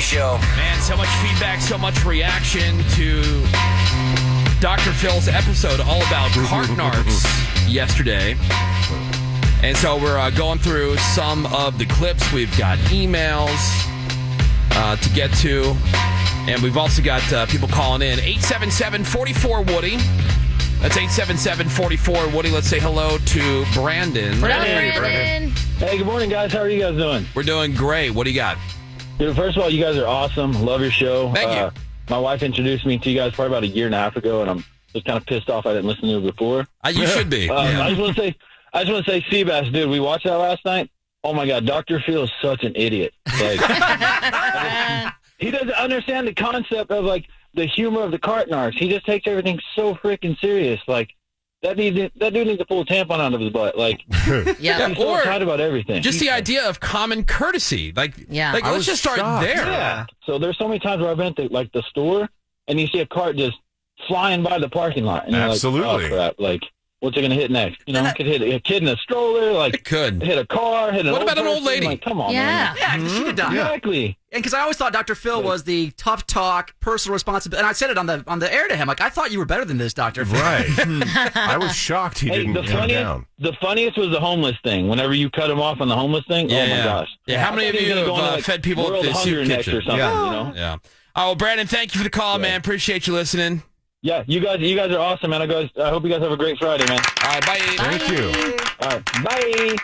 Show. Man, so much feedback, so much reaction to Dr. Phil's episode all about cart narcs yesterday. And so we're going through some of the clips. We've got emails to get to. And we've also got people calling in. 877-44-WOODY. That's 877-44-WOODY. Let's say hello to Brandon. Brandon. Hey, good morning, guys. How are you guys doing? We're doing great. What do you got? Dude, first of all, you guys are awesome. Love your show. Thank you. My wife introduced me to you guys probably about a year and a half ago, and I'm just kind of pissed off I didn't listen to it before. You should be. I just want to say, Seabass, dude, we watched that last night. Oh, my God. Dr. Phil is such an idiot. Like, he doesn't understand the concept of, like, the humor of the cart narcs. He just takes everything so freaking serious. Like, that dude needs to pull a tampon out of his butt. Like, Yeah. he's so excited about everything. Just the idea of common courtesy. Like, let's just start there. Yeah. So there's so many times where I've been to, like, the store, and you see a cart just flying by the parking lot. And Absolutely. You're like, oh, crap. Like, what's it going to hit next? You know, it could hit a kid in a stroller. Like, It could. hit a car, hit an What old about an old person. lady? Like, come on, Yeah. man. Yeah, because she could die. Exactly. And because I always thought Dr. Phil was the tough talk, personal responsibility. And I said it on the air to him. Like, I thought you were better than this, Dr. Phil. Right. I was shocked he didn't come down. The funniest was the homeless thing. Whenever you cut him off on the homeless thing, oh, my gosh. Yeah, how many of you have fed people at the soup kitchen? Or something, you know? Yeah. Oh, Brandon, thank you for the call, man. Appreciate you listening. Yeah, you guys are awesome, man. I hope you guys have a great Friday, man. All right, bye. Thank you. All right, bye.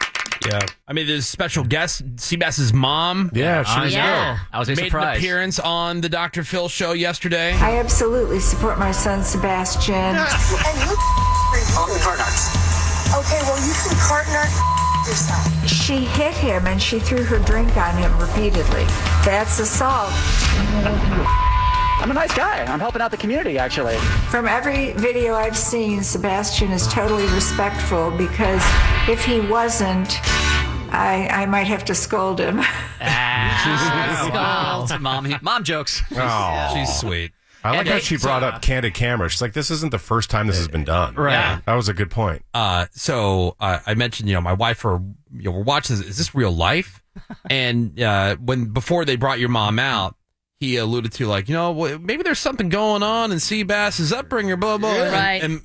Yeah. I mean, there's a special guest, Seabass's mom. Yeah, she was Yeah. I was Made surprised. an appearance on the Dr. Phil show yesterday. I absolutely support my son Sebastian. And you on the cart narcs. Okay, well, you can cart narc yourself. She hit him and she threw her drink on him repeatedly. That's assault. I'm a nice guy. I'm helping out the community, actually. From every video I've seen, Sebastian is totally respectful because if he wasn't, I might have to scold him. Mom jokes. Oh. She's sweet. I like And how it- she brought up candid camera. She's like, this isn't the first time this has been done. Right. Yeah. That was a good point. So I mentioned, my wife, we're watching this. Is this real life? And before they brought your mom out, he alluded to, like, maybe there's something going on in Seabass's upbringing, blah, blah. Yeah. Right. And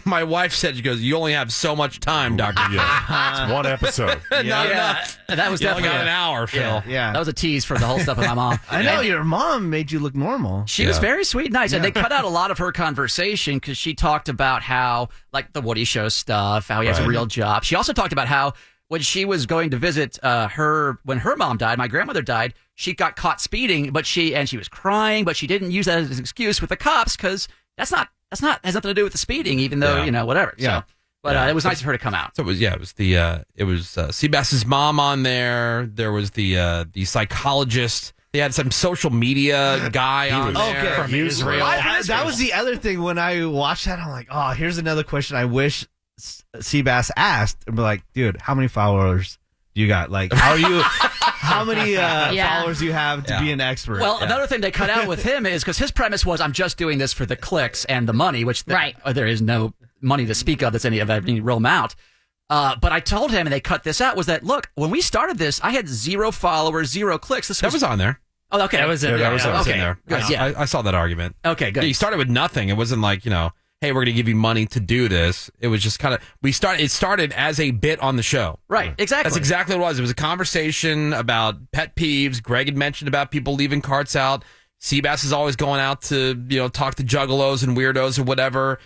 my wife said, she goes, you only have so much time, Dr. Yeah. It's one episode. Not enough. That was You only definitely got an hour, Phil. Yeah. That was a tease for the whole stuff with my mom. I know your mom made you look normal. She was very sweet and nice. And they cut out a lot of her conversation because she talked about how, like, the Woody Show stuff, how he has a real job. She also talked about how when she was going to visit when her mom died, my grandmother died, she got caught speeding, but she was crying, but she didn't use that as an excuse with the cops because has nothing to do with the speeding, even though, whatever. Yeah. So, but it was nice of her to come out. So it was Seabass's mom on there. There was the psychologist. They had some social media guy on there from Israel. That was the other thing when I watched that. I'm like, oh, here's another question I wish Seabass asked. And be like, dude, how many followers do you got? Like, how many followers do you have to be an expert? Well, another thing they cut out with him is because his premise was, I'm just doing this for the clicks and the money, which there is no money to speak of that's any real amount. But I told him, and they cut this out, was that, look, when we started this, I had 0 followers, 0 clicks. That was on there. Oh, okay. That was in there. Okay. In there. Good. I saw that argument. Okay, good. Yeah, you started with nothing. It wasn't like, hey, we're going to give you money to do this. It was just kind of, it started as a bit on the show. Right, exactly. That's exactly what it was. It was a conversation about pet peeves. Greg had mentioned about people leaving carts out. Seabass is always going out to, talk to juggalos and weirdos or whatever,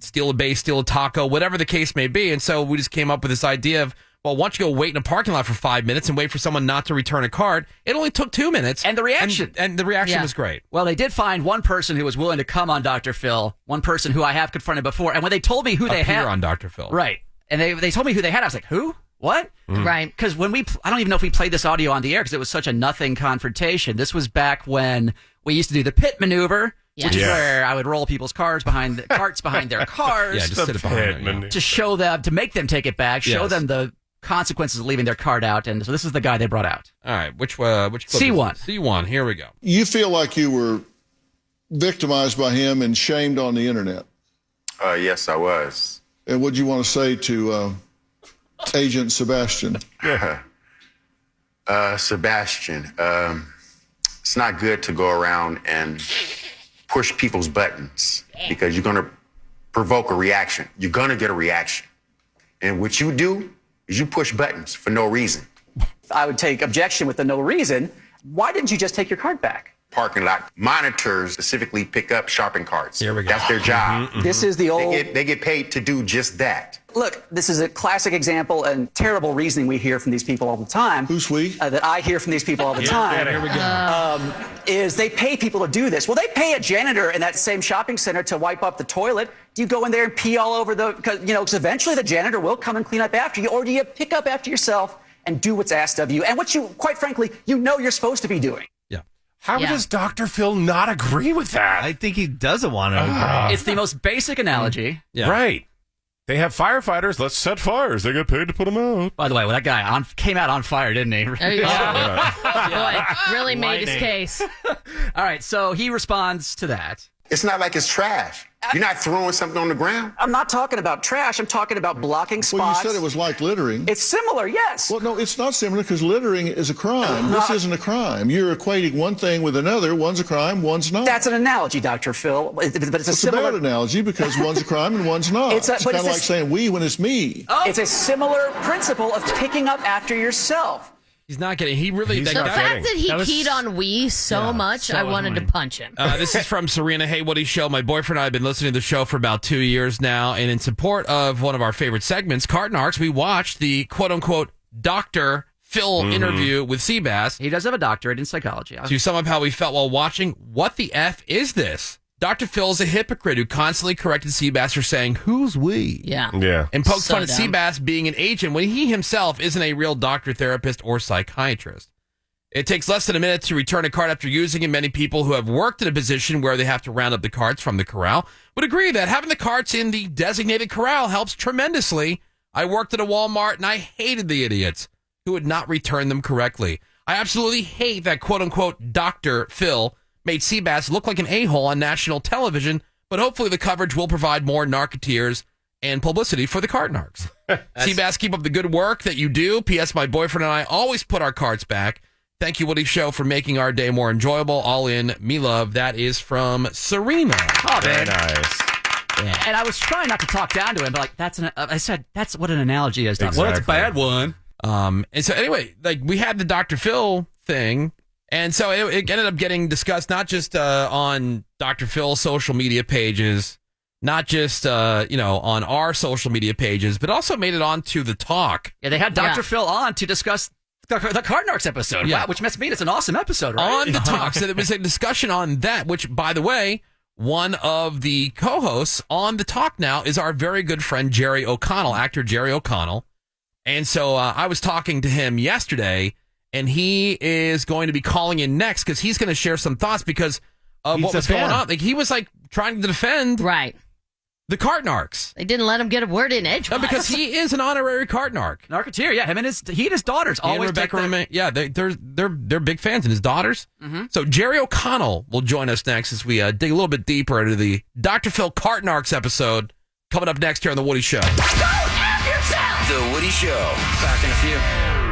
steal a base, steal a taco, whatever the case may be. And so we just came up with this idea of, well, why don't you go wait in a parking lot for 5 minutes and wait for someone not to return a cart? It only took 2 minutes. And the reaction. And the reaction was great. Well, they did find one person who was willing to come on Dr. Phil, one person who I have confronted before. And when they told me who they had. on Dr. Phil. Right. And they told me who they had. I was like, who? What? Right. Because I don't even know if we played this audio on the air because it was such a nothing confrontation. This was back when we used to do the pit maneuver. Yes. Which is where I would roll people's carts behind their cars. Yeah, just sit it behind them. To show them, to make them take it back, show them the consequences of leaving their cart out. And so this is the guy they brought out. All right. Which clip C1. is it? C1. Here we go. You feel like you were victimized by him and shamed on the internet. Yes, I was. And what do you want to say to Agent Sebastian? Sebastian, It's not good to go around and push people's buttons because you're going to provoke a reaction. You're going to get a reaction. And what you do is you push buttons for no reason. I would take objection with the no reason. Why didn't you just take your card back? Parking lot monitors specifically pick up shopping carts. Here we go. That's their job. This is the old... They get paid to do just that. Look, this is a classic example and terrible reasoning we hear from these people all the time. Who's we? That I hear from these people all the time. Here we go. Is they pay people to do this. Well, they pay a janitor in that same shopping center to wipe up the toilet. Do you go in there and pee all over because eventually the janitor will come and clean up after you, or do you pick up after yourself and do what's asked of you and what you, quite frankly, you're supposed to be doing? How does Dr. Phil not agree with that? I think he doesn't want to agree. It's the most basic analogy. Yeah. Right. They have firefighters. Let's set fires. They get paid to put them out. By the way, well, that guy came out on fire, didn't he? There you go. Boy, really made his case. All right, so he responds to that. It's not like it's trash. You're not throwing something on the ground. I'm not talking about trash. I'm talking about blocking spots. Well, you said it was like littering. It's similar, yes. Well, no, it's not similar because littering is a crime. This isn't a crime. You're equating one thing with another. One's a crime, one's not. That's an analogy, Dr. Phil. But it's a similar... a bad analogy because one's a crime and one's not. It's kind of like saying we when it's me. It's a similar principle of picking up after yourself. He's not getting. He really. The fact that he keyed on we so much, I wanted to punch him. This is from Serena. Hey, Woody Show. My boyfriend and I have been listening to the show for about 2 years now, and in support of one of our favorite segments, Cardinarks, we watched the quote-unquote Dr. Phil interview with Seabass. He does have a doctorate in psychology. To sum up how we felt while watching, what the F is this? Dr. Phil is a hypocrite who constantly corrected Seabass for saying, "Who's we?" Yeah. And poked So fun at dumb. Seabass being an agent when he himself isn't a real doctor, therapist, or psychiatrist. It takes less than a minute to return a cart after using it. Many people who have worked in a position where they have to round up the carts from the corral would agree that having the carts in the designated corral helps tremendously. I worked at a Walmart and I hated the idiots who would not return them correctly. I absolutely hate that quote-unquote Dr. Phil made Seabass look like an a-hole on national television, but hopefully the coverage will provide more narketeers and publicity for the Cardinarks. Seabass, keep up the good work that you do. P.S. My boyfriend and I always put our carts back. Thank you, Woody Show, for making our day more enjoyable. All in, me love. That is from Serena. Oh, Very man. nice. Yeah. And I was trying not to talk down to him, but I said, that's what an analogy is. Exactly. Well, it's a bad one. And so anyway, we had the Dr. Phil thing, and so it ended up getting discussed not just on Dr. Phil's social media pages, not just on our social media pages, but also made it onto the talk. Yeah, they had Dr. Phil on to discuss the Cardinarks episode. Yeah. Wow, which must mean it's an awesome episode, right? On the talk. So there was a discussion on that, which, by the way, one of the co-hosts on the talk now is our very good friend Jerry O'Connell, actor Jerry O'Connell. And so I was talking to him yesterday, and he is going to be calling in next because he's going to share some thoughts because of what was going on. He was trying to defend the Cardinarks. They didn't let him get a word in edgewise. No, because he is an honorary Cardinark. Narketeer, yeah. Him and his daughters always and Rebecca take remain. Yeah, they're big fans, and his daughters. Mm-hmm. So Jerry O'Connell will join us next as we dig a little bit deeper into the Dr. Phil Cardinarks episode coming up next here on The Woody Show. The Woody Show. Back in a few.